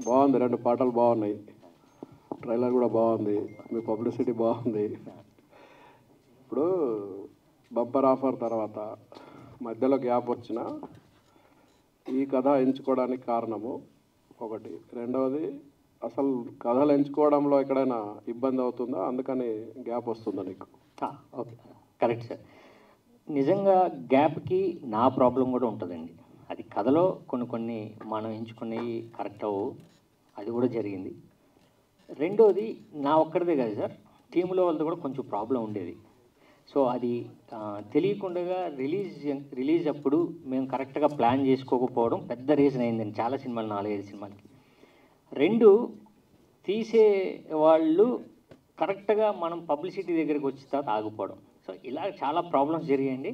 బాగుంది, 2 పాటలు బాగున్నాయి, ట్రైలర్ కూడా బాగుంది, మీ పబ్లిసిటీ బాగుంది. ఇప్పుడు బంపర్ ఆఫర్ తర్వాత మధ్యలో గ్యాప్ వచ్చిన ఈ కథ ఎంచుకోవడానికి కారణము ఒకటి, రెండవది అసలు కథలు ఎంచుకోవడంలో ఎక్కడైనా ఇబ్బంది అవుతుందా, అందుకని గ్యాప్ వస్తుందా నీకు? Okay, correct sir. నిజంగా గ్యాప్కి నా ప్రాబ్లం కూడా ఉంటుందండి. అది కథలో కొన్ని మనం ఎంచుకునేవి కరెక్ట్ అవ్వవు, అది కూడా జరిగింది. రెండోది నా ఒక్కడిదే కాదు సార్, టీంలో వాళ్ళతో కూడా కొంచెం ప్రాబ్లం ఉండేది. సో అది తెలియకుండా రిలీజ్ అప్పుడు మేము కరెక్ట్గా ప్లాన్ చేసుకోకపోవడం పెద్ద రీజన్ అయిందండి చాలా సినిమాలు, 4-5 సినిమాలకి. 2, తీసే వాళ్ళు కరెక్ట్గా మనం పబ్లిసిటీ దగ్గరికి వచ్చిన తర్వాత ఆగిపోవడం. సో ఇలా చాలా ప్రాబ్లమ్స్ జరిగాయండి.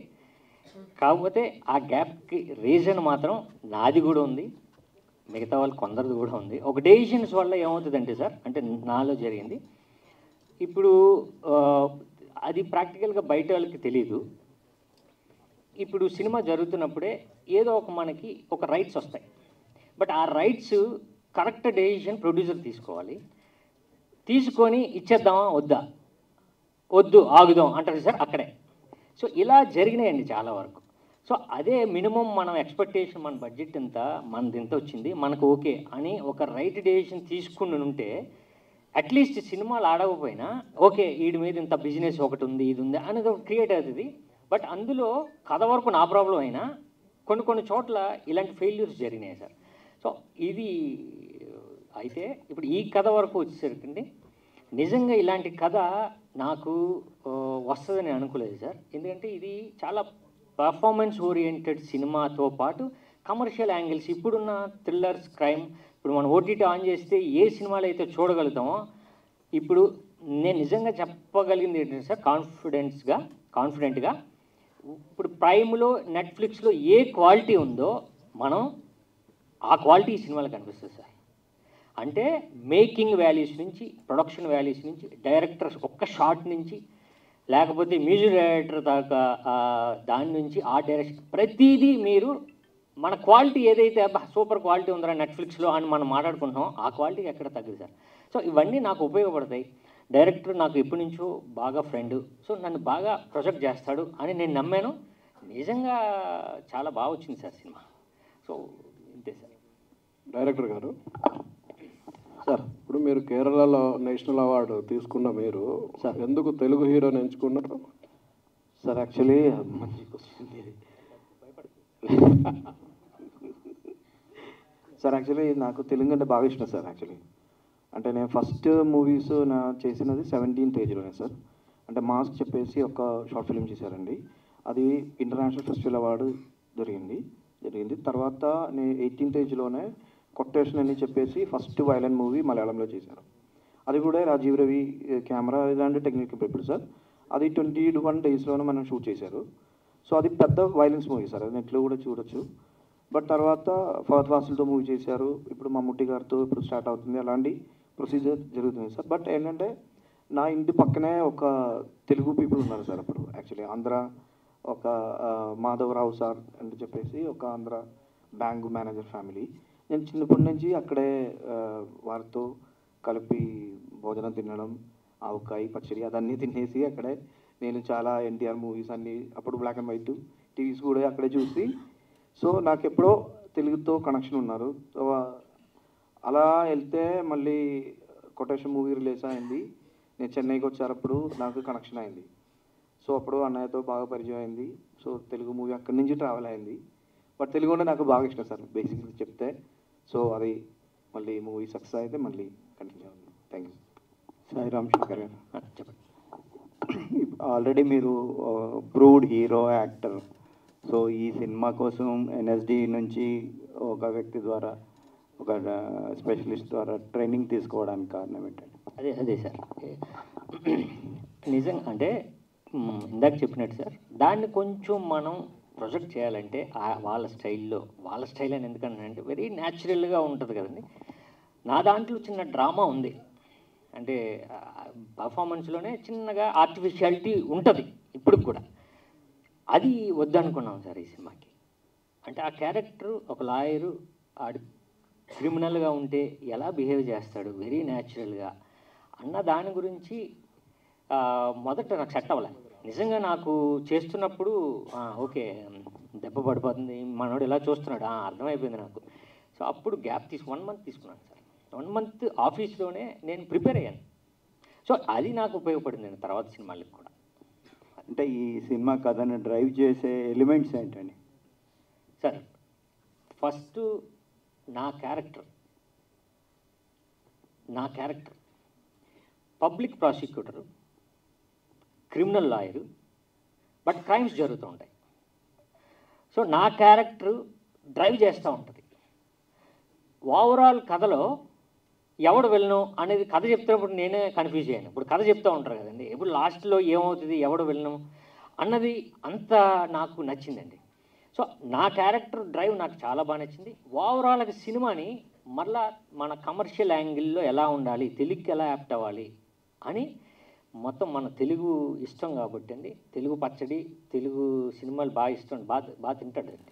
కాకపోతే ఆ గ్యాప్కి రీజన్ మాత్రం నాది కూడా ఉంది, మిగతా వాళ్ళు కొందరిది కూడా ఉంది. ఒక డెసిషన్స్ వల్ల ఏమవుతుందంటే సార్, అంటే నాలో జరిగింది. ఇప్పుడు అది ప్రాక్టికల్గా బయట వాళ్ళకి తెలీదు. ఇప్పుడు సినిమా జరుగుతున్నప్పుడే ఏదో మనకి ఒక రైట్స్ వస్తాయి. బట్ ఆ రైట్స్ కరెక్ట్ డెసిషన్ ప్రొడ్యూసర్ తీసుకోవాలి. తీసుకొని ఇచ్చేద్దామా వద్దు ఆగుదాం అంటారు సార్ అక్కడే. సో ఇలా జరిగినాయండి చాలా వరకు. సో అదే మినిమం మనం ఎక్స్పెక్టేషన్, మన బడ్జెట్ ఎంత, మనది ఎంత వచ్చింది, మనకు ఓకే అని ఒక రైట్ డెసిషన్ తీసుకుని ఉంటే అట్లీస్ట్ సినిమాలు ఆడకపోయినా ఓకే వీడి మీద ఇంత బిజినెస్ ఒకటి ఉంది, ఇది ఉంది అనేది ఒకటి క్రియేట్ అవుతుంది. బట్ అందులో కథ వరకు నా ప్రాబ్లం అయినా కొన్ని చోట్ల ఇలాంటి ఫెయిల్యూర్స్ జరిగినాయి సార్. సో ఇది అయితే ఇప్పుడు ఈ కథ వరకు వచ్చేసరికి నిజంగా ఇలాంటి కథ నాకు వస్తుందని అనుకోలేదు సార్. ఎందుకంటే ఇది చాలా పర్ఫార్మెన్స్ ఓరియంటెడ్ సినిమాతో పాటు కమర్షియల్ యాంగిల్స్, ఇప్పుడున్న థ్రిల్లర్స్, క్రైమ్, ఇప్పుడు మనం ఓటీటీ ఆన్ చేస్తే ఏ సినిమాలు అయితే చూడగలుగుతామో, ఇప్పుడు నేను నిజంగా చెప్పగలిగింది ఏంటంటే సార్, కాన్ఫిడెంట్గా ఇప్పుడు ప్రైమ్లో, నెట్ఫ్లిక్స్లో ఏ క్వాలిటీ ఉందో మనం ఆ క్వాలిటీ ఈ సినిమాలో కనిపిస్తుంది సార్. అంటే మేకింగ్ వాల్యూస్ నుంచి, ప్రొడక్షన్ వాల్యూస్ నుంచి, డైరెక్టర్స్ ఒక్క షాట్ నుంచి, లేకపోతే మ్యూజిక్ డైరెక్టర్ దాకా దాని నుంచి ఆ డైరెక్షన్ ప్రతిదీ మీరు మన క్వాలిటీ ఏదైతే సూపర్ క్వాలిటీ ఉందా నెట్ఫ్లిక్స్లో అని మనం మాట్లాడుకుంటున్నాం, ఆ క్వాలిటీకి ఎక్కడ తగ్గదు సార్. సో ఇవన్నీ నాకు ఉపయోగపడతాయి. డైరెక్టర్ నాకు ఎప్పటి నుంచో బాగా ఫ్రెండ్, సో నన్ను బాగా ప్రొజెక్ట్ చేస్తాడు అని నేను నమ్మాను. నిజంగా చాలా బాగా వచ్చింది సార్ సినిమా. సో ఇంతే సార్. డైరెక్టర్ గారు సార్, ఇప్పుడు మీరు కేరళలో నేషనల్ అవార్డు తీసుకున్న మీరు సార్ ఎందుకు తెలుగు హీరోని ఎంచుకున్నారు సార్? యాక్చువల్లీ మంచి క్వశ్చన్ ఇది సార్. యాక్చువల్లీ నాకు తెలుగు అంటే బాగా ఇష్టం సార్. యాక్చువల్లీ అంటే నేను ఫస్ట్ మూవీస్ చేసినది 17th ఏజ్లోనే సార్. అంటే మాస్క్ చెప్పేసి ఒక షార్ట్ ఫిల్మ్ చేశారండి, అది ఇంటర్నేషనల్ ఫెస్టివల్ అవార్డు జరిగింది. తర్వాత నేను 18th ఏజ్లోనే కొటేషన్ అని చెప్పేసి ఫస్ట్ వైలెంట్ మూవీ మలయాళంలో చేశారు. అది కూడా రాజీవ్ రవి కెమెరా ఇలాంటి టెక్నిక్ ఇప్పుడు సార్. అది 21 డేస్లోనే మనం షూట్ చేశారు. సో అది పెద్ద వైలెన్స్ మూవీ సార్, అది నెట్లో కూడా చూడొచ్చు. బట్ తర్వాత ఫహద్ ఫాసిల్తో మూవీ చేశారు, ఇప్పుడు మమ్ముట్టి గారితో ఇప్పుడు స్టార్ట్ అవుతుంది, అలాంటి ప్రొసీజర్ జరుగుతుంది సార్. బట్ ఏంటంటే నా ఇంటి పక్కనే ఒక తెలుగు పీపుల్ ఉన్నారు సార్ అప్పుడు. యాక్చువల్లీ ఆంధ్ర ఒక మాధవరావు సార్ అని చెప్పేసి ఒక ఆంధ్ర బ్యాంక్ మేనేజర్ ఫ్యామిలీ. నేను చిన్నప్పటి నుంచి అక్కడే వారితో కలిపి భోజనం తినడం, ఆవకాయ పచ్చడి అదన్నీ తినేసి అక్కడే నేను చాలా ఎన్టీఆర్ మూవీస్ అన్నీ అప్పుడు బ్లాక్ అండ్ వైట్ టీవీస్ కూడా అక్కడే చూసి, సో నాకు ఎప్పుడో తెలుగుతో కనెక్షన్ ఉన్నారు. సో అలా వెళ్తే మళ్ళీ కొటేషన్ మూవీ రిలీజ్ అయింది, నేను చెన్నైకి వచ్చారప్పుడు నాకు కనెక్షన్ అయింది. సో అప్పుడు అన్నయ్యతో బాగా పరిచయం అయింది. సో తెలుగు మూవీ అక్కడి నుంచి ట్రావెల్ అయింది. బట్ తెలుగు అంటే నాకు బాగా ఇష్టం సార్ బేసిక్లీ చెప్తే. సో అది మళ్ళీ మూవీ సక్సెస్ అయితే మళ్ళీ కంటిన్యూ అవుతుంది. Thank you. సాయిరామ్ శంకర్ గారు చెప్పండి. ఆల్రెడీ మీరు ప్రూవ్డ్ హీరో, యాక్టర్. సో ఈ సినిమా కోసం ఎన్ఎస్డి నుంచి ఒక వ్యక్తి ద్వారా, ఒక స్పెషలిస్ట్ ద్వారా ట్రైనింగ్ తీసుకోవడానికి కారణం ఏంటంటే? అదే సార్, నిజంగా అంటే ఇందాక చెప్పినట్టు సార్, దాన్ని కొంచెం మనం ప్రొజెక్ట్ చేయాలంటే వాళ్ళ స్టైల్ అని ఎందుకంటే వెరీ న్యాచురల్గా ఉంటుంది కదండి. నా దాంట్లో చిన్న డ్రామా ఉంది, అంటే పర్ఫార్మెన్స్లోనే చిన్నగా ఆర్టిఫిషియాలిటీ ఉంటుంది ఇప్పుడు కూడా. అది వద్దనుకున్నాం సార్ ఈ సినిమాకి. అంటే ఆ క్యారెక్టర్ ఒక లాయరు, ఆడి క్రిమినల్గా ఉంటే ఎలా బిహేవ్ చేస్తాడు వెరీ న్యాచురల్గా అన్న దాని గురించి మొదట నాకు సెట్ అవ్వలే. నిజంగా నాకు చేస్తున్నప్పుడు ఓకే దెబ్బ పడిపోతుంది మనోడు ఇలా చూస్తున్నాడు అర్థమైపోయింది నాకు. సో అప్పుడు గ్యాప్ 1 మంత్ తీసుకున్నాను సార్. 1 మంత్ ఆఫీస్లోనే నేను ప్రిపేర్ అయ్యాను. సో అది నాకు ఉపయోగపడింది తర్వాత సినిమాలకు కూడా. అంటే ఈ సినిమా కథను డ్రైవ్ చేసే ఎలిమెంట్స్ ఏంటండి? సార్ ఫస్ట్ నా character public prosecutor, criminal lawyer, but crimes జరుగుతూ ఉంటాయి. సో నా క్యారెక్టర్ డ్రైవ్ చేస్తూ ఉంటుంది. ఓవరాల్ కథలో ఎవడు వెళ్ళను అనేది కథ చెప్తున్నప్పుడు నేనే కన్ఫ్యూజ్ అయ్యాను. ఇప్పుడు కథ చెప్తూ ఉంటారు కదండి, ఇప్పుడు లాస్ట్లో ఏమవుతుంది ఎవడు వెళ్ళను అన్నది అంత నాకు నచ్చిందండి. సో నా క్యారెక్టర్ డ్రైవ్ నాకు చాలా బాగా నచ్చింది. ఓవరాల్ అది సినిమాని మళ్ళా మన కమర్షియల్ యాంగిల్లో ఎలా ఉండాలి, తెలుగుకి ఎలా యాప్ట్ అవ్వాలి అని మొత్తం మన తెలుగు ఇష్టం కాబట్టి అండి, తెలుగు పచ్చడి తెలుగు సినిమాలు బాగా ఇష్టం, బాగా తింటాడండి,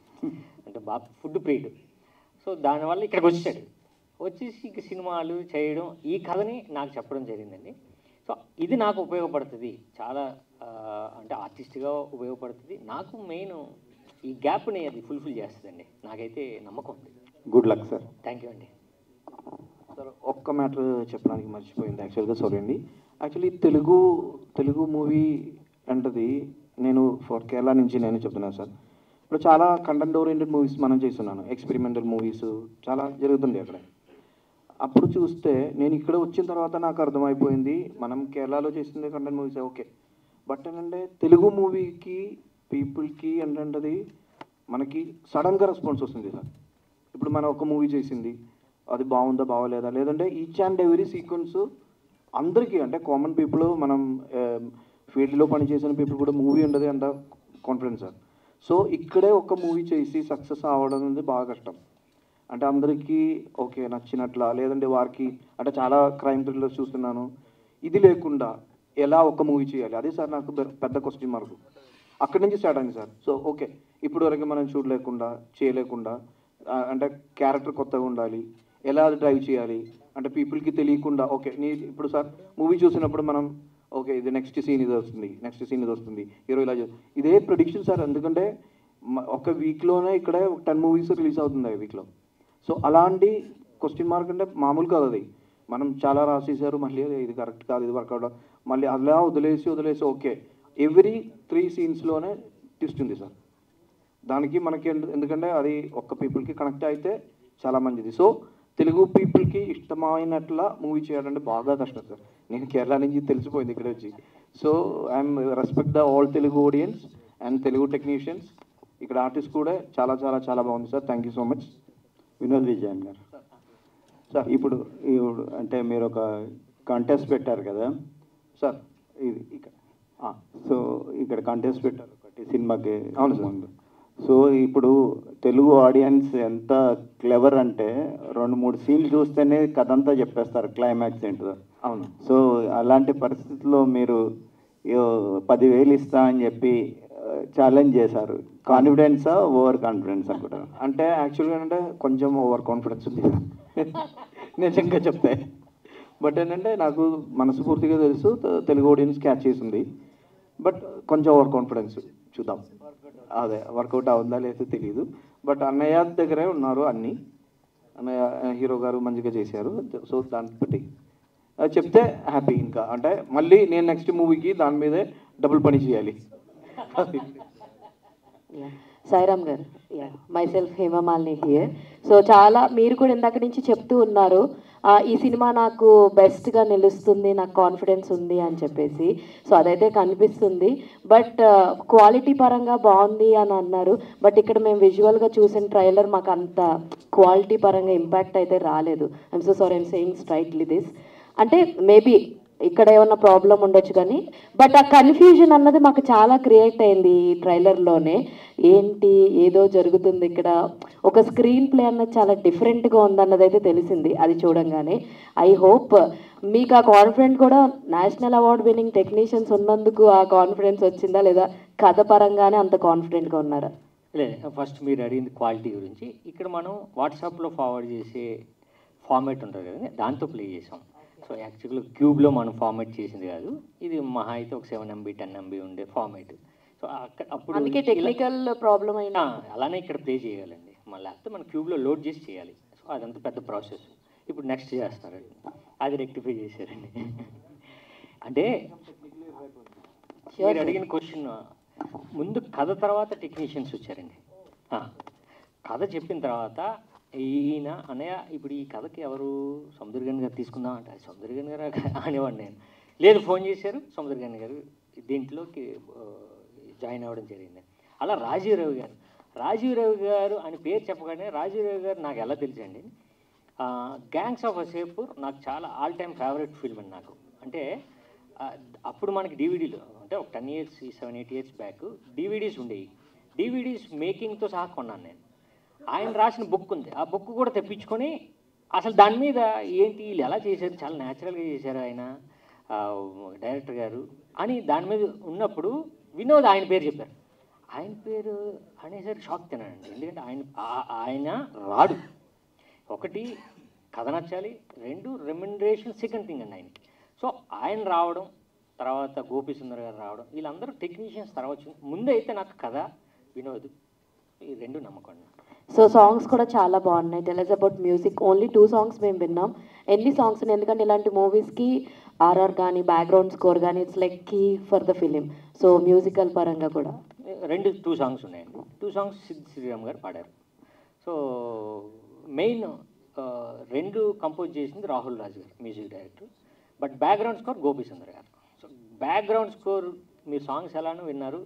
అంటే బాగా ఫుడ్ ప్రియుడు. సో దానివల్ల ఇక్కడికి వచ్చాడు, వచ్చేసి ఇక సినిమాలు చేయడం ఈ కథని నాకు చెప్పడం జరిగిందండి. సో ఇది నాకు ఉపయోగపడుతుంది చాలా, అంటే ఆర్టిస్ట్గా ఉపయోగపడుతుంది నాకు. మెయిన్ ఈ గ్యాప్ని అది ఫుల్ఫిల్ చేస్తుందండి, నాకైతే నమ్మకం ఉంది. Good luck sir. Thank you అండి. సార్ ఒక్క మ్యాటర్ చెప్పడానికి మర్చిపోయింది యాక్చువల్గా, సారీ అండి. యాక్చువల్లీ తెలుగు మూవీ అంటది నేను ఫర్ కేరళ నుంచి నేను చెప్తున్నాను సార్. ఇప్పుడు చాలా కంటెంట్ ఓరియంటెడ్ మూవీస్ మనం చేస్తున్నాను, ఎక్స్పెరిమెంటల్ మూవీస్ చాలా జరుగుతుంది అక్కడ. అప్పుడు చూస్తే నేను ఇక్కడ వచ్చిన తర్వాత నాకు అర్థమైపోయింది మనం కేరళలో చేసింది కంటెంట్ మూవీస్ ఓకే, బట్ ఏంటంటే తెలుగు మూవీకి పీపుల్కి ఏంటంటే మనకి సడన్గా రెస్పాన్స్ వస్తుంది సార్. ఇప్పుడు మనం ఒక మూవీ చేసింది అది బాగుందా బాగోలేదా, లేదంటే ఈచ్ అండ్ ఎవ్రీ సీక్వెన్స్ అందరికీ అంటే కామన్ పీపుల్ మనం ఫీల్డ్లో పనిచేసిన పీపుల్ కూడా మూవీ ఉండదు అంత కాన్ఫిడెన్స్ సార్. సో ఇక్కడే ఒక మూవీ చేసి సక్సెస్ అవ్వడం అనేది బాగా కష్టం. అంటే అందరికీ ఓకే నచ్చినట్లా, లేదంటే వారికి అంటే చాలా క్రైమ్ థ్రిల్లర్స్ చూస్తున్నాను, ఇది లేకుండా ఎలా ఒక మూవీ చేయాలి, అదే సార్ నాకు పెద్ద క్వశ్చన్ మార్క్. అక్కడి నుంచి స్టార్ట్ అయింది సార్. సో ఓకే ఇప్పుడు వరకు మనం చూడలేకుండా చేయలేకుండా అంటే క్యారెక్టర్ కొత్తగా ఉండాలి, ఎలా అది డ్రైవ్ చేయాలి అంటే పీపుల్కి తెలియకుండా ఓకే ఇప్పుడు సార్ మూవీ చూసినప్పుడు మనం ఓకే ఇది నెక్స్ట్ సీన్ ఇది వస్తుంది హీరో ఇలా ఇదే ప్రిడిక్షన్ సార్. ఎందుకంటే ఒక వీక్లోనే ఇక్కడ 10 మూవీస్ రిలీజ్ అవుతుంది ఆ వీక్లో. సో అలాంటి క్వశ్చన్ మార్క్ అంటే మామూలు కాదు అది. మనం చాలా రాసేసారు, మళ్ళీ ఇది కరెక్ట్ కాదు ఇది వర్కౌట్, మళ్ళీ అలా వదిలేసి ఓకే ఎవ్రీ 3 సీన్స్లోనే ట్విస్ట్ ఉంది సార్. దానికి మనకి ఎందుకంటే అది ఒక్క పీపుల్కి కనెక్ట్ అయితే చాలా మంచిది. సో తెలుగు పీపుల్కి ఇష్టమైనట్లా మూవీ చేయాలంటే బాగా కష్టం సార్. నేను కేరళ నుంచి తెలిసిపోయింది ఇక్కడ వచ్చి. So I'm respect the all Telugu audience and Telugu technicians. ఇక్కడ ఆర్టిస్ట్ కూడా చాలా చాలా చాలా బాగుంది sir. Thank you so much. Vinod Vijayan గారు సార్, ఇప్పుడు అంటే మీరు ఒక కాంటెస్ట్ పెట్టారు కదా సార్, ఇది ఇక్కడ సో ఇక్కడ కాంటెస్ట్ పెట్టారు ఒకటి సినిమాకి. అవును సార్. ముందు సో ఇప్పుడు తెలుగు ఆడియన్స్ ఎంత క్లెవర్ అంటే 2-3 సీన్లు చూస్తేనే కథ అంతా చెప్పేస్తారు క్లైమాక్స్ ఏంటో. అవును. సో అలాంటి పరిస్థితుల్లో మీరు 10,000 ఇస్తా అని చెప్పి ఛాలెంజ్ చేశారు. కాన్ఫిడెన్సా ఓవర్ కాన్ఫిడెన్స్ అనుకుంటారు? అంటే యాక్చువల్గా అంటే కొంచెం ఓవర్ కాన్ఫిడెన్స్ ఉంది నిజంగా చెప్తే. బట్ ఏంటంటే నాకు మనస్ఫూర్తిగా తెలుసు తెలుగు ఆడియన్స్ క్యాచ్ చేసింది, బట్ కొంచెం ఓవర్ కాన్ఫిడెన్స్. చూద్దాం అదే వర్కౌట్ అవుతుందా లేదో తెలియదు. బట్ అన్నయ్య దగ్గరే ఉన్నారు అన్నీ, అన్నయ్య హీరో గారు మంచిగా చేశారు. సో దాన్ని బట్టి చెప్తే హ్యాపీ. ఇంకా అంటే మళ్ళీ నేను నెక్స్ట్ మూవీకి దాని మీదే డబుల్ పని చేయాలి. సాయిరామ్ గారు, myself Hemamalini here. So చాలా మీరు కూడా ఇందాక నుంచి చెప్తూ ఉన్నారు ఈ సినిమా నాకు బెస్ట్గా నిలుస్తుంది, నాకు కాన్ఫిడెన్స్ ఉంది అని చెప్పేసి. సో అదైతే కనిపిస్తుంది. బట్ క్వాలిటీ పరంగా బాగుంది అని అన్నారు. బట్ ఇక్కడ మేము విజువల్గా చూసిన ట్రైలర్ మాకు అంత క్వాలిటీ పరంగా ఇంపాక్ట్ అయితే రాలేదు. I'm so sorry, I'm saying straightly this. అంటే మేబీ ఇక్కడ ఏమన్నా ప్రాబ్లం ఉండొచ్చు కానీ బట్ ఆ కన్ఫ్యూజన్ అన్నది మాకు చాలా క్రియేట్ అయింది ఈ ట్రైలర్లోనే. ఏంటి ఏదో జరుగుతుంది ఇక్కడ, ఒక స్క్రీన్ ప్లే అన్నది చాలా డిఫరెంట్గా ఉందన్నది అయితే తెలిసింది అది చూడంగానే. ఐ హోప్ మీకు ఆ కాన్ఫిడెంట్ కూడా నేషనల్ అవార్డ్ విన్నింగ్ టెక్నీషియన్స్ ఉన్నందుకు ఆ కాన్ఫిడెన్స్ వచ్చిందా, లేదా కథ పరంగానే అంత కాన్ఫిడెంట్గా ఉన్నారా? లేదు, ఫస్ట్ మీరు అడిగింది క్వాలిటీ గురించి. ఇక్కడ మనం వాట్సాప్లో ఫార్వర్డ్ చేసే ఫార్మేట్ ఉంటుంది కదండి, దాంతో ప్లే చేసాం. సో యాక్చువల్గా క్యూబ్లో మనం ఫార్మేట్ చేసింది కాదు, ఇది మహా అయితే ఒక 7 MB 10 MB ఉండే ఫార్మేట్. సో అప్పుడు అందుకే టెక్నికల్ ప్రాబ్లం అయినా అలానే ఇక్కడ ప్లే చేయాలండి, మళ్ళీ లేకపోతే మనం క్యూబ్లో లోడ్ చేసి చేయాలి. సో అదంతా పెద్ద ప్రాసెస్. ఇప్పుడు నెక్స్ట్ చేస్తారండి, అది రెక్టిఫై చేశారండి. అంటే మీరు అడిగిన క్వశ్చన్ ముందు కథ తర్వాత టెక్నీషియన్స్ వచ్చారండి. కథ చెప్పిన తర్వాత ఈయన అన్నయ్య ఇప్పుడు ఈ కథకి ఎవరు సముద్రగని గారు తీసుకుందాం అంటే సముద్రగని గారు అనేవాడు. నేను లేదు, ఫోన్ చేశారు, సముద్రగని గారు దీంట్లోకి జాయిన్ అవ్వడం జరిగింది. అలా రాజీవ్ రావు గారు అని పేరు చెప్పగానే రాజీవ్ రావు గారు నాకు ఎలా తెలుసండి, గ్యాంగ్స్ ఆఫ్ వసేపూర్ నాకు చాలా ఆల్ టైమ్ ఫేవరెట్ ఫిల్మ్ అండి నాకు. అంటే అప్పుడు మనకి డివిడీలు అంటే ఒక 10 years 7-8 years బ్యాక్ డివిడీస్ ఉండేవి. డివిడీస్ మేకింగ్తో సహా కొన్నాను నేను. ఆయన రాసిన బుక్ ఉంది, ఆ బుక్ కూడా తెప్పించుకొని అసలు దాని మీద ఏంటి వీళ్ళు ఎలా చేశారు, చాలా న్యాచురల్గా చేశారు ఆయన డైరెక్టర్ గారు అని దాని మీద ఉన్నప్పుడు వినోద్ ఆయన పేరు చెప్పారు. ఆయన పేరు అనేసరికి షాక్ తిన్నానండి. ఎందుకంటే ఆయన రాడు, ఒకటి కథ నచ్చాలి, 2 రెమ్యునరేషన్ సెకండ్ థింగ్ అండి ఆయనకి. సో ఆయన రావడం, తర్వాత గోపి సుందర్ గారు రావడం, వీళ్ళందరూ టెక్నీషియన్స్ తర్వాత ముందే అయితే నాకు కథ వినోద్ ఈ 2 నమ్మకం. సో సాంగ్స్ కూడా చాలా బాగున్నాయి. Tell us about music. Only 2 songs మేము విన్నాం. ఎన్ని సాంగ్స్ ఉన్నాయి? ఎందుకంటే ఇలాంటి మూవీస్కి ఆర్ఆర్ కానీ బ్యాక్గ్రౌండ్ స్కోర్ కానీ it's like key for the film. So musical పరంగా కూడా 2 songs ఉన్నాయండి. 2 songs సిద్ శ్రీరామ్ గారు పాడారు. సో మెయిన్ 2 కంపోజ్ చేసింది రాహుల్ రాజ్ గారు, music director. But background score Gopi Sundar గారు. సో బ్యాక్గ్రౌండ్ స్కోర్ మీరు సాంగ్స్ ఎలానో విన్నారు,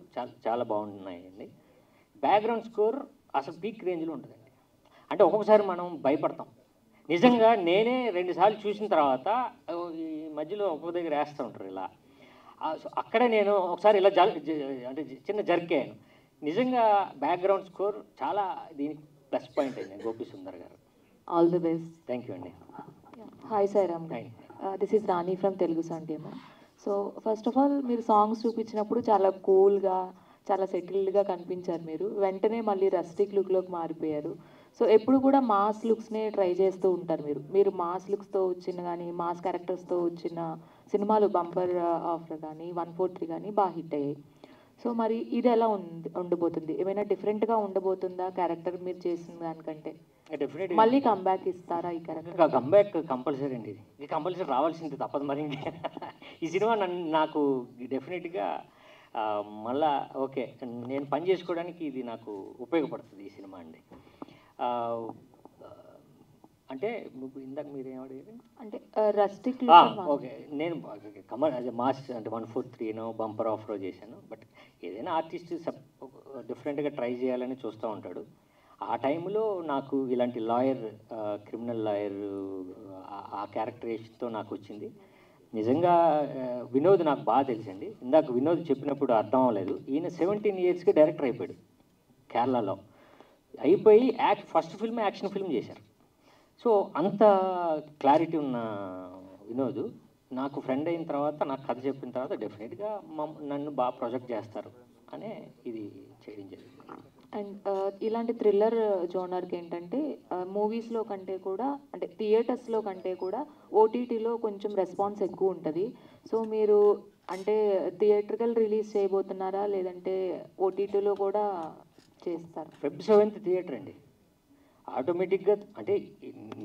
చాలా బాగున్నాయండి. బ్యాక్గ్రౌండ్ స్కోర్ అసలు పీక్ రేంజ్లో ఉంటుందండి. అంటే ఒక్కొక్కసారి మనం భయపడతాం. నిజంగా నేనే 2 సార్లు చూసిన తర్వాత ఈ మధ్యలో ఒక్కొక్క దగ్గర వేస్తూ ఉంటారు ఇలా. సో అక్కడే నేను ఒకసారి ఇలా అంటే చిన్న జర్కాను. నిజంగా బ్యాక్గ్రౌండ్ స్కోర్ చాలా దీనికి ప్లస్ పాయింట్ అయింది గోపి సుందర్ గారు. All the best. Thank you అండి. Hi Sairam, this is Rani from Telugu సంటీమ. సో ఫస్ట్ ఆఫ్ ఆల్ మీరు సాంగ్స్ చూపించినప్పుడు చాలా కూల్గా, చాలా సెటిల్డ్గా కనిపించారు. మీరు వెంటనే మళ్ళీ రస్టిక్ లుక్లోకి మారిపోయారు. సో ఎప్పుడు కూడా మాస్ లుక్స్నే ట్రై చేస్తూ ఉంటారు. మీరు మాస్ లుక్స్తో వచ్చిన కానీ మాస్ క్యారెక్టర్స్తో వచ్చిన సినిమాలు బంపర్ ఆఫర్ కానీ 143 కానీ బాగా హిట్ అయ్యాయి. సో మరి ఇది ఎలా ఉండబోతుంది? ఏమైనా డిఫరెంట్గా ఉండబోతుందా క్యారెక్టర్ మీరు చేసిన దానికంటే? డెఫినెట్గా మళ్ళీ కంబ్యాక్ ఇస్తారా ఈ క్యారెక్టర్? కంబ్యాక్ కంపల్సరీ అండి, ఇది కంపల్సరీ రావాల్సింది, తప్పదు. మరి ఈ సినిమా నాకు డెఫినెట్గా మళ్ళా ఓకే నేను పని చేసుకోవడానికి ఇది నాకు ఉపయోగపడుతుంది ఈ సినిమా అండి. అంటే ఇందాక మీరు ఏమడిగారు? అంటే రస్టిక్ ఓకే, నేను మాస్ అంటే 143 బంపర్ ఆఫ్రో చేశాను. బట్ ఏదైనా ఆర్టిస్ట్ డిఫరెంట్గా ట్రై చేయాలని చూస్తూ ఉంటాడు. ఆ టైంలో నాకు ఇలాంటి లాయర్, క్రిమినల్ లాయర్ ఆ క్యారెక్టరేషన్తో నాకు వచ్చింది. నిజంగా వినోద్ నాకు బాగా తెలుసండి. ఇందాక వినోద్ చెప్పినప్పుడు అర్థం అవ్వలేదు, ఈయన 17 yearsకి డైరెక్టర్ అయిపోయాడు కేరళలో. అయిపోయి ఫస్ట్ ఫిల్మ్ యాక్షన్ ఫిల్మ్ చేశారు. సో అంత క్లారిటీ ఉన్న వినోద్ నాకు ఫ్రెండ్ అయిన తర్వాత, నాకు కథ చెప్పిన తర్వాత డెఫినెట్గా నన్ను బాగా ప్రొజెక్ట్ చేస్తారు అనే ఇది చేయడం జరిగింది. అండ్ ఇలాంటి థ్రిల్లర్ జోనర్కి ఏంటంటే మూవీస్లో కంటే కూడా, అంటే థియేటర్స్లో కంటే కూడా ఓటీటీలో కొంచెం రెస్పాన్స్ ఎక్కువ ఉంటుంది. సో మీరు అంటే థియేటర్కల్ రిలీజ్ చేయబోతున్నారా, లేదంటే ఓటీటీలో కూడా చేస్తారు? Feb 7th థియేటర్ అండి. ఆటోమేటిక్గా అంటే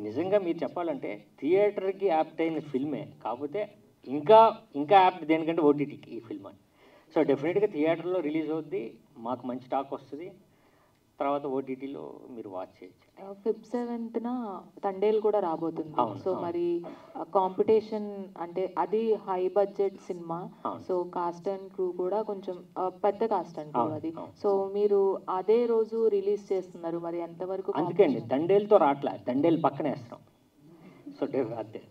నిజంగా మీరు చెప్పాలంటే థియేటర్కి యాప్ట్ అయిన ఫిల్మే, కాకపోతే ఇంకా యాప్ట్ దేనికంటే ఓటీటీకి ఈ ఫిల్మ్ అని. సో డెఫినెట్గా థియేటర్లో రిలీజ్ అవుద్ది, మాకు మంచి టాక్ వస్తుంది, తర్వాత ఓటీటీలో మీరు వాచ్ చేయొచ్చు. Feb 7th తండేల్ కూడా రాబోతుంది. సో మరి కాంపిటీషన్ అంటే అది high budget cinema. So cost and crew కూడా కొంచెం పెద్ద కాస్ట్ అండ్ క్రూ అది. సో మీరు అదే రోజు రిలీజ్ చేస్తున్నారు, మరి ఎంతవరకు? అందుకే అండి తండేల్తో రాట్లా, తండేల్ పక్కన వేస్తాం. సో అదే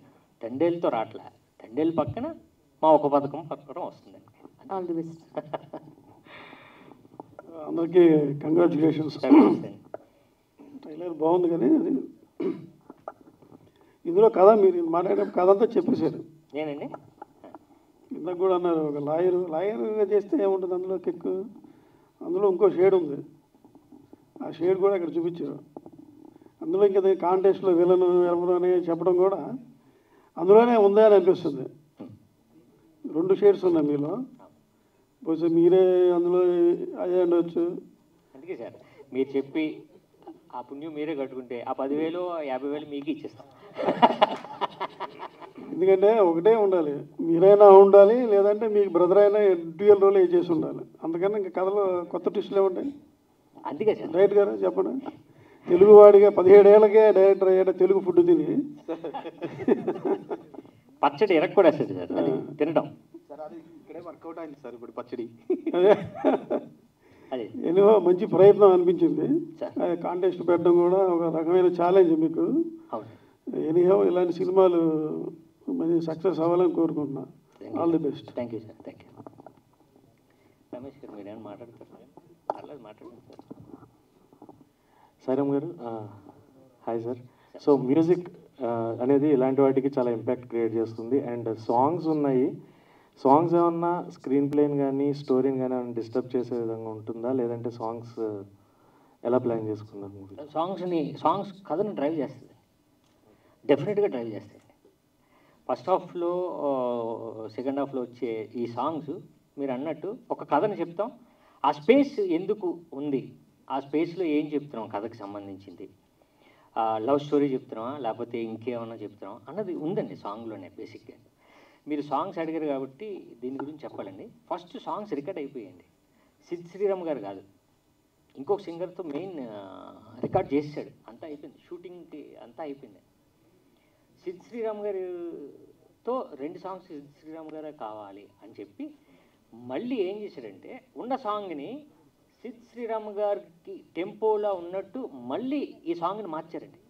తండేల్తో రాట్లా, తండేల్ పక్కన మా ఒక పథకం వస్తుందండి. All the best. అందరికీ కంగ్రాచులేషన్స్. ట్రైలర్ బాగుంది, కానీ అది ఇందులో కథ మీరు మాట్లాడే కథ అంతా చెప్పేశారు. నేనండి ఇందాక కూడా అన్నారు, ఒక లాయర్గా చేస్తే ఏముంటుంది అందులో కిక్, అందులో ఇంకో షేడ్ ఉంది. ఆ షేడ్ కూడా ఇక్కడ చూపించారు. అందులో ఇంకా కాంటెస్ట్లో విలను ఎవరు అని చెప్పడం కూడా అందులోనే ఉందా అని అనిపిస్తుంది. 2 షేడ్స్ ఉన్నాయి మీలో, బహుశా మీరే అందులో అదే ఉండవచ్చు. అందుకే సార్ మీరు చెప్పి ఆ పుణ్యం మీరే కట్టుకుంటే ఆ 10,000 50,000 మీకు ఇచ్చేస్తాం. ఎందుకంటే ఒకటే ఉండాలి, మీరైనా ఉండాలి, లేదంటే మీకు బ్రదర్ అయినా డ్యూయల్ రోల్ చేసి ఉండాలి. అందుకని ఇంకా కథలో కొత్త ట్విస్టులే ఉంటాయి. అందుకే సార్ రైట్ గారు చెప్పండి. తెలుగువాడిగా 17 ఏళ్ళకే డైరెక్టర్ అయ్యాడు, తెలుగు ఫుడ్ తిని. పచ్చడి ఎరగ కూడా వస్తుంది సార్, అది తినడం. సార్ అది ఇక్కడే వర్కౌట్ అయింది సార్ ఇప్పుడు పచ్చడి. అదే అదే ఎన్నో మంచి ప్రయత్నం అనిపించింది. సార్. కాంటెస్ట్ పెట్టడం కూడా ఒక రకమైన ఛాలెంజ్ మీకు. అవును. ఎనీహౌ ఇలాంటి సినిమాలు మంచి సక్సెస్ అవ్వాలని కోరుకుంటున్నా. All the best. Thank you sir, thank you. Ramesh గారు మీరేమైనా మాట్లాడతారు సార్? పర్లేదు మాట్లాడండి సార్. సాయిరామ్ గారు, హాయ్ సార్. సో మ్యూజిక్ అనేది ఇలాంటి వాటికి చాలా ఇంపాక్ట్ క్రియేట్ చేస్తుంది. అండ్ సాంగ్స్ ఉన్నాయి, సాంగ్స్ ఏమన్నా స్క్రీన్ ప్లేని కానీ స్టోరీని కానీ ఏమైనా డిస్టర్బ్ చేసే విధంగా ఉంటుందా, లేదంటే సాంగ్స్ ఎలా ప్లాన్ చేసుకున్నారు మూవీ? సాంగ్స్ కథను డ్రైవ్ చేస్తుంది, డెఫినెట్గా డ్రైవ్ చేస్తాయి. ఫస్ట్ హాఫ్లో సెకండ్ హాఫ్లో వచ్చే ఈ సాంగ్స్ మీరు అన్నట్టు ఒక కథను చెప్తాం, ఆ స్పేస్ ఎందుకు ఉంది, ఆ స్పేస్లో ఏం చెప్తున్నాం కథకు సంబంధించింది, లవ్ స్టోరీ చెప్తున్నావా లేకపోతే ఇంకేమన్నా చెప్తున్నావా అన్నది ఉందండి సాంగ్లోనే. బేసిక్గా మీరు సాంగ్స్ అడిగారు కాబట్టి దీని గురించి చెప్పాలండి. ఫస్ట్ సాంగ్స్ రికార్డ్ అయిపోయాయండి. సిద్ శ్రీరామ్ గారు కాదు, ఇంకొక సింగర్తో మెయిన్ రికార్డ్ చేసాడు, అంతా అయిపోయింది, షూటింగ్కి అంతా అయిపోయింది. సిద్ శ్రీరామ్ గారితో 2 సాంగ్స్ సిద్ శ్రీరామ్ గారే కావాలి అని చెప్పి మళ్ళీ ఏం చేశాడంటే ఉన్న సాంగ్ని సిద్ శ్రీరామ్ గారికి టెంపోలో ఉన్నట్టు మళ్ళీ ఈ సాంగ్ని మార్చారండి.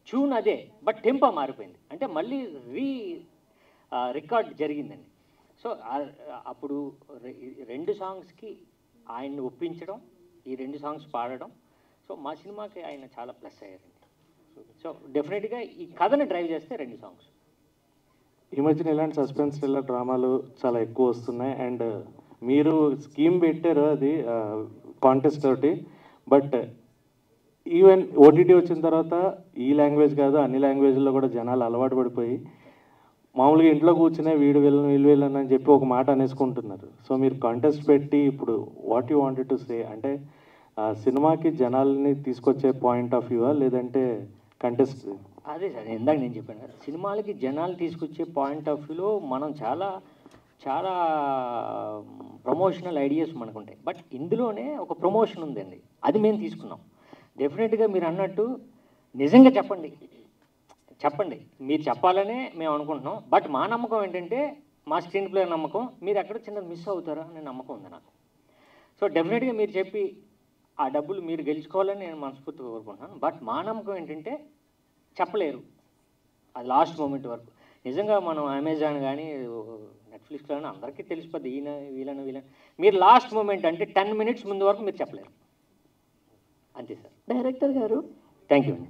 ట్యూన్ అదే బట్ టెంపో మారిపోయింది, అంటే మళ్ళీ రికార్డ్ జరిగిందండి. సో అప్పుడు 2 సాంగ్స్కి ఆయన్ని ఒప్పించడం, ఈ 2 సాంగ్స్ పాడడం, సో మా సినిమాకి ఆయన చాలా ప్లస్ అయ్యారండి. సో డెఫినెట్గా ఈ కథను డ్రైవ్ చేస్తే 2 సాంగ్స్. ఈ మధ్యన ఇలాంటి సస్పెన్స్ థ్రిల్లర్ డ్రామాలు చాలా ఎక్కువ వస్తున్నాయి. అండ్ మీరు స్కీమ్ పెట్టారు అది కాంటెస్ట్ తోటి, బట్ ఈవెన్ ఓటీటీ వచ్చిన తర్వాత ఈ లాంగ్వేజ్ కాదు అన్ని లాంగ్వేజ్లో కూడా జనాలు అలవాటు పడిపోయి మామూలుగా ఇంట్లో కూర్చునే వీళ్ళు వీళ్ళని అని చెప్పి ఒక మాట అనేసుకుంటున్నారు. సో మీరు కాంటెస్ట్ పెట్టి ఇప్పుడు what you wanted to say, అంటే సినిమాకి జనాల్ని తీసుకొచ్చే పాయింట్ ఆఫ్ వ్యూవా లేదంటే కంటెస్ట్? అదే సార్ ఇందాక నేను చెప్పాను కదా, సినిమాలకి జనాలు తీసుకొచ్చే పాయింట్ ఆఫ్ వ్యూలో మనం చాలా చాలా ప్రమోషనల్ ఐడియాస్ మనకు ఉంటాయి, బట్ ఇందులోనే ఒక ప్రమోషన్ ఉందండి, అది మేము తీసుకున్నాం. డెఫినెట్గా మీరు అన్నట్టు నిజంగా చెప్పండి, మీరు చెప్పాలనే మేము అనుకుంటున్నాం. బట్ మా నమ్మకం ఏంటంటే మా స్క్రీన్ ప్లే నమ్మకం, మీరు ఎక్కడ చిన్నది మిస్ అవుతారో అనే నమ్మకం ఉంది నాకు. సో డెఫినెట్గా మీరు చెప్పి ఆ డబ్బులు మీరు గెలుచుకోవాలని నేను మనస్ఫూర్తిగా కోరుకుంటున్నాను. బట్ మా నమ్మకం ఏంటంటే చెప్పలేరు, అది లాస్ట్ మూమెంట్ వరకు. నిజంగా మనం అమెజాన్ కానీ నెట్ఫ్లిక్స్లో కానీ అందరికీ తెలిసిపోద్ది ఈయన వీళ్ళని, మీరు లాస్ట్ మూమెంట్ అంటే 10 minutes ముందు వరకు మీరు చెప్పలేరు, అంతే సార్. డైరెక్టర్ గారు, థ్యాంక్ యూ అండి.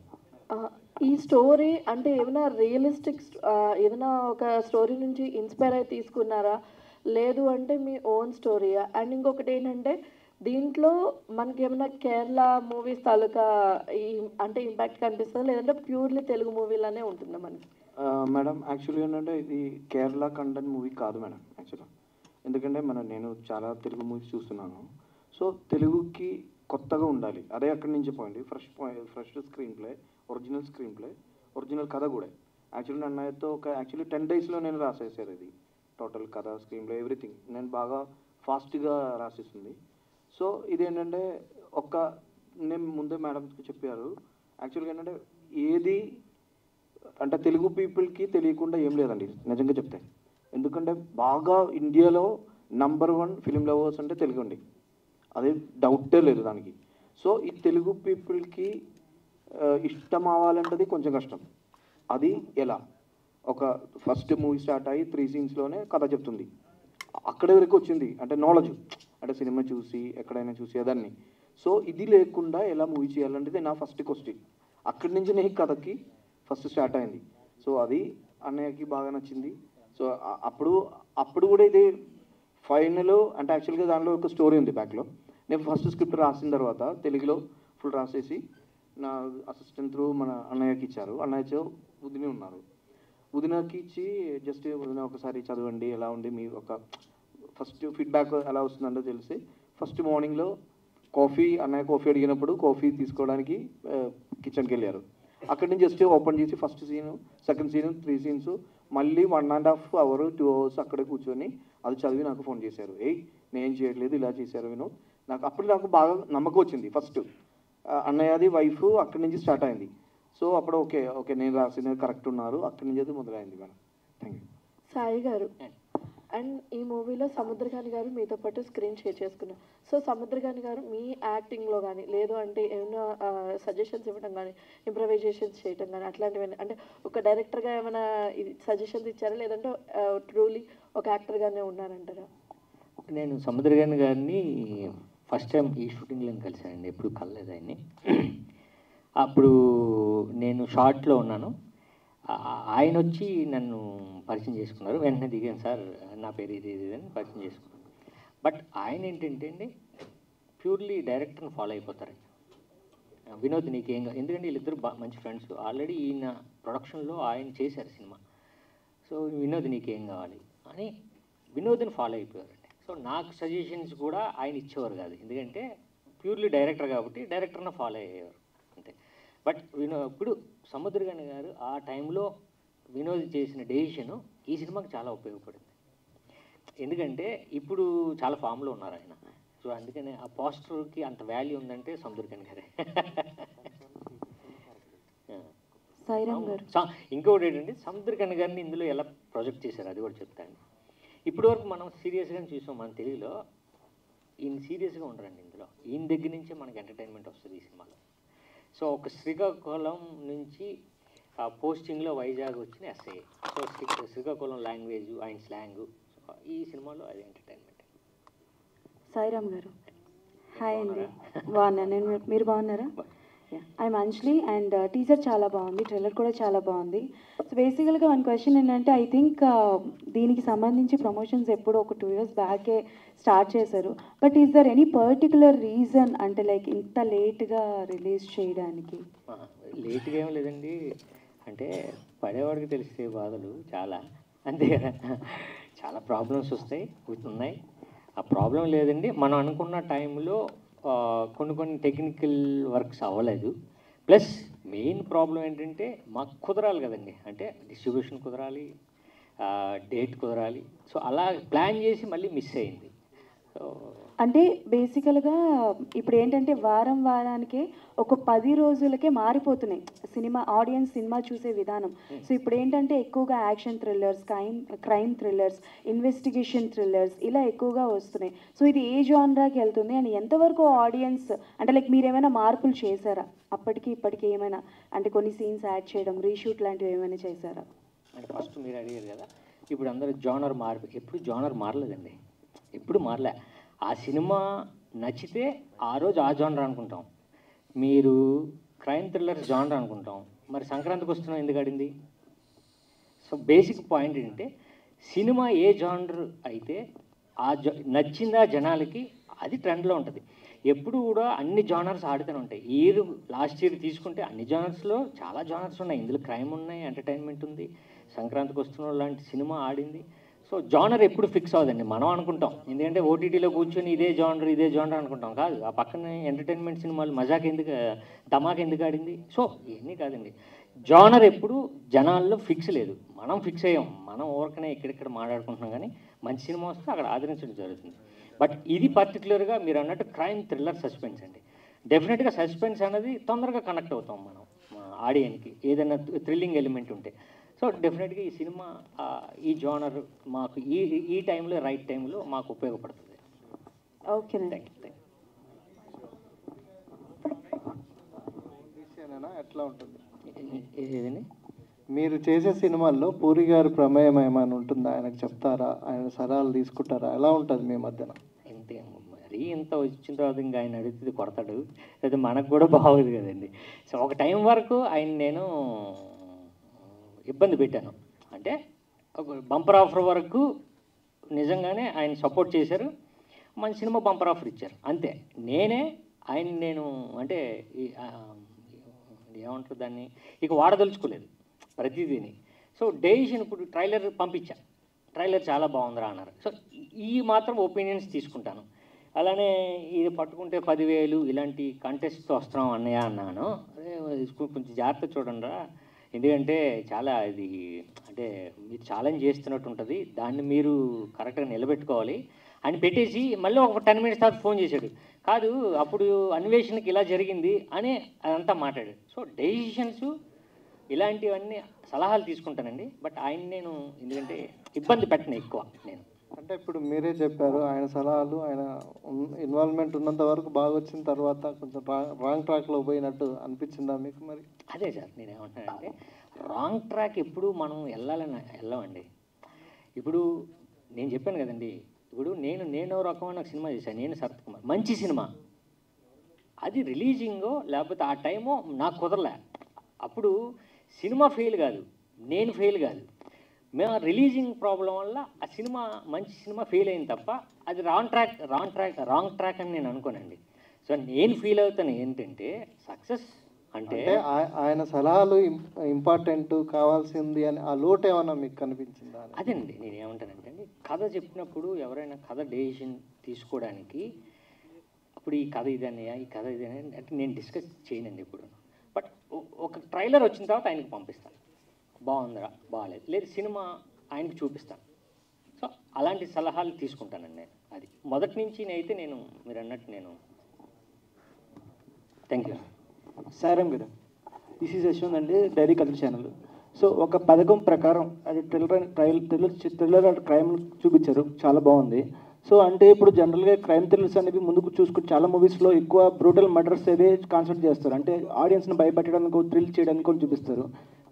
ఈ స్టోరీ అంటే ఏమైనా రియలిస్టిక్, ఏదైనా ఒక స్టోరీ నుంచి ఇన్స్పైర్ అయి తీసుకున్నారా, లేదు అంటే మీ ఓన్ స్టోరీయా? అండ్ ఇంకొకటి ఏంటంటే దీంట్లో మనకి ఏమైనా కేరళ మూవీస్ తాలూకా అంటే ఇంపాక్ట్ కనిపిస్తుందా, లేదంటే ప్యూర్లీ తెలుగు మూవీలానే ఉంటుందా మనకి? మేడం యాక్చువల్లీ ఏంటంటే ఇది కేరళ కంటెంట్ మూవీ కాదు మేడం యాక్చువల్గా. ఎందుకంటే నేను చాలా తెలుగు మూవీస్ చూస్తున్నాను. సో తెలుగుకి కొత్తగా ఉండాలి, అదే అక్కడి నుంచి పోయింది. Fresh screen play, original screen play, original కథ కూడా. యాక్చువల్లీ నన్నైతే ఒక 10 daysలో నేను రాసేసారు ఇది టోటల్ కథ, స్క్రీన్ ప్లే, ఎవ్రీథింగ్. నేను బాగా ఫాస్ట్గా రాసేసింది. సో ఇదేంటంటే నేను ముందే మేడంకి చెప్పారు, యాక్చువల్గా ఏంటంటే ఏది అంటే తెలుగు పీపుల్కి తెలియకుండా ఏం లేదండి నిజంగా చెప్తే. ఎందుకంటే బాగా ఇండియాలో నంబర్ 1 ఫిలిం లవర్స్ అంటే తెలుగు అండి, అదే డౌటే లేదు దానికి. సో ఈ తెలుగు పీపుల్కి ఇష్టం అవ్వాలంటది కొంచెం కష్టం. అది ఎలా? ఒక ఫస్ట్ మూవీ స్టార్ట్ అయ్యి 3 scenesలోనే కథ చెప్తుంది, అక్కడి వరకు వచ్చింది. అంటే నాలెడ్జ్, అంటే సినిమా చూసి ఎక్కడైనా చూసేదాన్ని. సో ఇది లేకుండా ఎలా మూవీ చేయాలంటే నా ఫస్ట్ క్వశ్చన్. అక్కడి నుంచి నేను కథకి ఫస్ట్ స్టార్ట్ అయింది. సో అది అన్నయ్యకి బాగా నచ్చింది. సో అప్పుడు కూడా ఇది ఫైనల్ అంటే యాక్చువల్గా దానిలో ఒక స్టోరీ ఉంది బ్యాక్లో. నేను ఫస్ట్ స్క్రిప్ట్ రాసిన తర్వాత తెలుగులో ఫుల్ రాసేసి నా అసిస్టెంట్ త్రూ మన అన్నయ్యకి ఇచ్చారు. అన్నయ్యతో వదిన ఉన్నారు. వదినకి ఇచ్చి జస్ట్ వదిన ఒకసారి చదవండి ఎలా ఉంది మీ ఒక ఫస్ట్ ఫీడ్బ్యాక్ ఎలా వస్తుందంటో తెలిసి ఫస్ట్ మార్నింగ్లో అన్నయ్య కాఫీ అడిగినప్పుడు కాఫీ తీసుకోవడానికి కిచెన్కి వెళ్ళారు. అక్కడి నుంచి జస్ట్ ఓపెన్ చేసి first scene, second scene, 3 scenes మళ్ళీ 1.5 అవర్ 2 అవర్స్ అక్కడే కూర్చొని అది చదివి నాకు ఫోన్ చేశారు. నేను చేయట్లేదు ఇలా చేశారు వినోద్. నాకు బాగా నమ్మకం వచ్చింది. ఫస్ట్ అన్నయ్యది వైఫ్ అక్కడి నుంచి స్టార్ట్ అయింది. సో అప్పుడు ఓకే నేను రాసినది కరెక్ట్ ఉన్నారు. అక్కడి నుంచి అది మొదలైంది మేడం. Thank you. సాయి గారు, అండ్ ఈ మూవీలో సముద్రకాని గారు మీతో పాటు స్క్రీన్ షేర్ చేసుకున్నారు. సో సముద్రకాని గారు మీ యాక్టింగ్లో కానీ లేదు అంటే ఏమైనా సజెషన్స్ ఇవ్వడం కానీ ఇంప్రవైజేషన్స్ చేయడం కానీ అట్లాంటివి అంటే ఒక డైరెక్టర్గా ఏమైనా సజెషన్స్ ఇచ్చారా లేదంటే ట్రూలీ ఒక యాక్టర్గానే ఉన్నారంటారా? నేను సముద్రకాని గారిని ఫస్ట్ టైం ఈ షూటింగ్లో కలిసానండి, ఎప్పుడు కలలేదు ఆయన్ని. అప్పుడు నేను షార్ట్లో ఉన్నాను, ఆయన వచ్చి నన్ను పరిచయం చేసుకున్నారు. వెంటనే దిగాను, సార్ నా పేరు ఇది అని పరిచయం చేసుకున్నాను. బట్ ఆయన ఏంటంటే అండి ప్యూర్లీ డైరెక్టర్ని ఫాలో అయిపోతారండి. వినోద్ నీకేం ఎందుకంటే వీళ్ళిద్దరు మంచి ఫ్రెండ్స్, ఆల్రెడీ ఈయన ప్రొడక్షన్లో ఆయన చేశారు సినిమా. సో వినోద్ నీకేం కావాలి అని వినోద్ని ఫాలో అయిపోయారండి. సో నాకు సజెషన్స్ కూడా ఆయన ఇచ్చేవారు కాదు, ఎందుకంటే ప్యూర్లీ డైరెక్టర్ కాబట్టి డైరెక్టర్ని ఫాలో అయ్యేవారు అంతే. బట్ ఇప్పుడు సముద్రకాని గారు ఆ టైంలో వినోద్ చేసిన డెసిషను ఈ సినిమాకి చాలా ఉపయోగపడింది. ఎందుకంటే ఇప్పుడు చాలా ఫామ్లో ఉన్నారు ఆయన. సో అందుకని ఆ పోస్టర్కి అంత వాల్యూ ఉందంటే సముద్రకాని గారే. ఇంకొకటి ఏంటంటే సముద్రకాని గారిని ఇందులో ఎలా ప్రొజెక్ట్ చేశారు అది కూడా చెప్తాను. ఇప్పటి వరకు మనం సీరియస్గా చూసాం మన తెలుగులో, ఈయన సీరియస్గా ఉండరండి ఇందులో. ఈయన దగ్గర నుంచే మనకి ఎంటర్టైన్మెంట్ వస్తుంది ఈ సినిమాలో. సో ఒక శ్రీకాకుళం నుంచి పోస్టింగ్లో వైజాగ్ వచ్చిన ఎస్ఐ. సో శ్రీకాకుళం లాంగ్వేజ్, ఆయన స్లాంగ్, ఈ సినిమాలో అది ఎంటర్టైన్మెంట్. సాయిరామ్ గారు, హాయ్ అండి. బాగున్నాను, మీరు బాగున్నారా? ఐఎమ్ అంజలి అండ్ టీజర్ చాలా బాగుంది, ట్రైలర్ కూడా చాలా బాగుంది. సో బేసికల్గా వన్ క్వశ్చన్ ఏంటంటే ఐ థింక్ దీనికి సంబంధించి ప్రమోషన్స్ ఎప్పుడు ఒక 2 years బ్యాకే స్టార్ట్ చేశారు. But is there any particular reason అంటే లైక్ ఇంత లేట్గా రిలీజ్ చేయడానికి? లేట్గా ఏం లేదండి, అంటే పడేవాడికి తెలిసే బాధలు చాలా, అంతే కదా. చాలా ప్రాబ్లమ్స్ ఉన్నాయి. ఆ ప్రాబ్లం లేదండి, మనం అనుకున్న టైంలో కొన్ని టెక్నికల్ వర్క్స్ అవ్వలేదు. ప్లస్ మెయిన్ ప్రాబ్లం ఏంటంటే మాకు కుదరాలి కదండి, అంటే డిస్ట్రిబ్యూషన్ కుదరాలి, డేట్ కుదరాలి. సో అలా ప్లాన్ చేసి మళ్ళీ మిస్ అయింది. సో అంటే బేసికల్గా ఇప్పుడు ఏంటంటే వారానికే ఒక 10 రోజులకే మారిపోతున్నాయి ఆడియన్స్ సినిమా చూసే విధానం. సో ఇప్పుడు ఏంటంటే ఎక్కువగా action thrillers, crime thrillers, investigation thrillers ఇలా ఎక్కువగా వస్తున్నాయి. సో ఇది ఏ జానరాకి వెళ్తుంది అని ఎంతవరకు ఆడియన్స్ అంటే లైక్ మీరు ఏమైనా మార్పులు చేశారా అప్పటికి ఇప్పటికి ఏమైనా? అంటే కొన్ని సీన్స్ యాడ్ చేయడం, రీషూట్ లాంటివి ఏమైనా చేశారా? అంటే ఫస్ట్ మీరు అడిగారు కదా, ఇప్పుడు అందరూ జానర్ ఎప్పుడు జానర్ మారలేదండి, ఎప్పుడు మారలే. ఆ సినిమా నచ్చితే ఆ రోజు ఆ జానర్ అనుకుంటాం. మీరు క్రైమ్ థ్రిల్లర్ జానర్ అనుకుంటాం, మరి సంక్రాంతికి వస్తున్నాం ఎందుకు ఆడింది? సో బేసిక్ పాయింట్ ఏంటంటే సినిమా ఏ జానర్ అయితే నచ్చిందా జనాలకి అది ట్రెండ్లో ఉంటుంది. ఎప్పుడు కూడా అన్ని జానర్స్ ఆడుతూనే ఉంటాయి. లాస్ట్ ఇయర్ తీసుకుంటే అన్ని జానర్స్లో చాలా జానర్స్ ఉన్నాయి. ఇందులో క్రైమ్ ఉన్నాయి, ఎంటర్టైన్మెంట్ ఉంది, సంక్రాంతికి వస్తున్న లాంటి సినిమా ఆడింది. సో జానర్ ఎప్పుడు ఫిక్స్ అవ్వదండి, మనం అనుకుంటాం. ఎందుకంటే ఓటీటీలో కూర్చొని ఇదే జానర్ అనుకుంటాం, కాదు. ఆ పక్కన ఎంటర్టైన్మెంట్ సినిమాలు ధమాక్ ఎందుకు ఆడింది? సో ఇవన్నీ కాదండి, జానర్ ఎప్పుడు జనాల్లో ఫిక్స్ లేదు, మనం ఫిక్స్ అయ్యాం. మనం ఊరికనే ఇక్కడిక్కడ మాట్లాడుకుంటున్నాం, కానీ మంచి సినిమా వస్తే అక్కడ ఆదరించడం జరుగుతుంది. బట్ ఇది పర్టికులర్గా మీరు అన్నట్టు క్రైమ్ థ్రిల్లర్ సస్పెన్స్ అండి. డెఫినెట్గా సస్పెన్స్ అనేది తొందరగా కనెక్ట్ అవుతాం మనం ఆడియన్కి, ఏదైనా థ్రిల్లింగ్ ఎలిమెంట్ ఉంటే. సో డెఫినెట్గా ఈ సినిమా ఈ జానర్ మాకు ఈ టైంలో రైట్ టైంలో మాకు ఉపయోగపడుతుంది. Okay, thank you. ఎట్లా ఉంటుంది ఏదండి మీరు చేసే సినిమాల్లో పూరి గారి ప్రమేయం ఏమైనా ఉంటుందా? ఆయనకు చెప్తారా? ఆయన సలహాలు తీసుకుంటారా? ఎలా ఉంటుంది మీ మధ్యన? మరీ ఇంత వచ్చిన తర్వాత ఇంకా ఆయన అడిగితే కొడతాడు, అయితే మనకు కూడా బాగోదు కదండి. సో ఒక టైం వరకు ఆయన నేను ఇబ్బంది పెట్టాను. అంటే ఒక బంపర్ ఆఫర్ వరకు నిజంగానే ఆయన సపోర్ట్ చేశారు, మంచి సినిమా బంపర్ ఆఫర్ ఇచ్చారు, అంతే. నేనే ఆయన నేను అంటే ఏమంటారు దాన్ని ఇక వాడదలుచుకోలేదు ప్రతిదీని. సో డెసిషన్ ఇప్పుడు ట్రైలర్ పంపించా, ట్రైలర్ చాలా బాగుందిరా అన్నారు. సో ఈ మాత్రం ఒపీనియన్స్ తీసుకుంటాను. అలానే ఇది పట్టుకుంటే 10,000 ఇలాంటి కంటెస్ట్తో వస్తున్నాం అన్నయ్య అన్నాను. అదే కొంచెం జాగ్రత్త చూడండిరా, ఎందుకంటే చాలా ఇది అంటే మీరు ఛాలెంజ్ చేస్తున్నట్టు ఉంటుంది, దాన్ని మీరు కరెక్ట్గా నిలబెట్టుకోవాలి అని పెట్టేసి మళ్ళీ ఒక 10 minutes తర్వాత ఫోన్ చేశాడు. కాదు అప్పుడు అన్వేషణకి ఇలా జరిగింది అని అదంతా మాట్లాడాడు. సో డెసిషన్స్ ఇలాంటివన్నీ సలహాలు తీసుకుంటానండి. బట్ ఆయన నేను ఎందుకంటే ఇబ్బంది పెట్టను ఎక్కువ నేను. అంటే ఇప్పుడు మీరే చెప్పారు ఆయన సలహాలు, ఆయన ఇన్వాల్వ్మెంట్ ఉన్నంత వరకు బాగా వచ్చిన తర్వాత కొంచెం రాంగ్ ట్రాక్లో పోయినట్టు అనిపించిందా మీకు? మరి అదే సార్ నేనేమంటున్నానంటే రాంగ్ ట్రాక్ ఎప్పుడు మనం వెళ్ళమండి. ఇప్పుడు నేను చెప్పాను కదండి, ఇప్పుడు నేను రకమైన సినిమా చేశాను, నేను శరత్ కుమార్, మంచి సినిమా, అది రిలీజింగో లేకపోతే ఆ టైమో నాకు కుదరలే. అప్పుడు సినిమా ఫెయిల్ కాదు, నేను ఫెయిల్ కాదు, మేము రిలీజింగ్ ప్రాబ్లం వల్ల ఆ సినిమా మంచి సినిమా ఫెయిల్ అయింది తప్ప అది రాంగ్ ట్రాక్ అని నేను అనుకోనండి. సో నేను ఫీల్ అవుతాను ఏంటంటే సక్సెస్ అంటే ఆయన సలహాలు ఇంపార్టెంట్ కావాల్సింది అని ఆ లోటు ఏమన్నా మీకు కనిపించిందా? అదేండి నేను ఏమంటానంటే అండి, కథ చెప్పినప్పుడు ఎవరైనా కథ డెసిషన్ తీసుకోవడానికి అప్పుడు ఈ కథ ఇదన్నయ్యా ఈ కథ ఇదనే అంటే నేను డిస్కస్ చేయనండి ఇప్పుడు. బట్ ఒక ట్రైలర్ వచ్చిన తర్వాత ఆయనకి పంపిస్తాను, బాగుందిరా బాగాలేదు, లేదు సినిమా ఆయనకి చూపిస్తాను. సో అలాంటి సలహాలు తీసుకుంటానండి నేను. అది మొదటి నుంచి అయితే నేను మీరు అన్నట్టు నేను. థ్యాంక్ యూ సారం కదా. దిస్ ఈజ్ యశ్వంత్ అండి, డైరీ కథల ఛానల్. సో ఒక పథకం ప్రకారం అది థ్రిల్లర్ క్రైమ్ చూపించారు, చాలా బాగుంది. సో అంటే ఇప్పుడు జనరల్గా క్రైమ్ థ్రిల్లర్స్ అనేవి ముందుకు చూసుకుంటే చాలా మూవీస్లో ఎక్కువ బ్రూటల్ మర్డర్స్ అవే కాన్సెప్ట్ చేస్తారు, అంటే ఆడియన్స్ని భయపెట్టడానికి థ్రిల్ చేయడానికి కూడా చూపిస్తారు.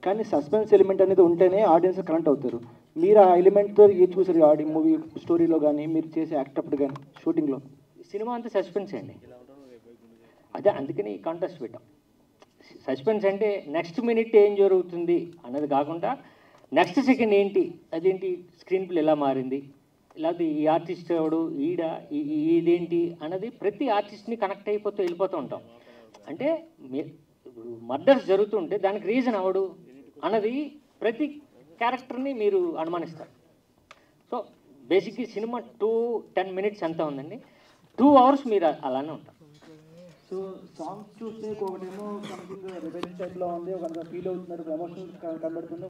కానీ సస్పెన్స్ ఎలిమెంట్ అనేది ఉంటేనే ఆడియన్స్ కనెక్ట్ అవుతారు. మీరు ఆ ఎలిమెంట్తో ఏది చూసారు మూవీ స్టోరీలో కానీ మీరు చేసే యాక్ట్ అప్పుడు కానీ షూటింగ్లో? సినిమా అంతా సస్పెన్స్ అండి, అదే అందుకని ఈ కాంటెస్ట్ పెట్టాం. సస్పెన్స్ అంటే నెక్స్ట్ మినిట్ ఏం జరుగుతుంది అన్నది కాకుండా నెక్స్ట్ సెకండ్ ఏంటి, అదేంటి స్క్రీన్ ప్లే ఎలా మారింది, లేకపోతే ఈ ఆర్టిస్ట్ ఎవడు ఇదేంటి అన్నది ప్రతి ఆర్టిస్ట్ని కనెక్ట్ అయిపోతూ వెళ్ళిపోతూ ఉంటాం. అంటే ఇప్పుడు మర్డర్స్ జరుగుతుంటే దానికి రీజన్ అవడు అన్నది ప్రతి క్యారెక్టర్ని మీరు అనుమానిస్తారు. సో బేసిక్గా సినిమా 2-10 minutes ఎంత ఉందండి, 2 hours మీరు అలానే ఉంటారు. సో సాంగ్స్ చూస్తే ఒకటేమో సంథింగ్ రివెంజ్ టైప్లో ఉంది, ఒక ఫీల్ అవుతున్నారు, ఎమోషనల్ కనబడుతుంది.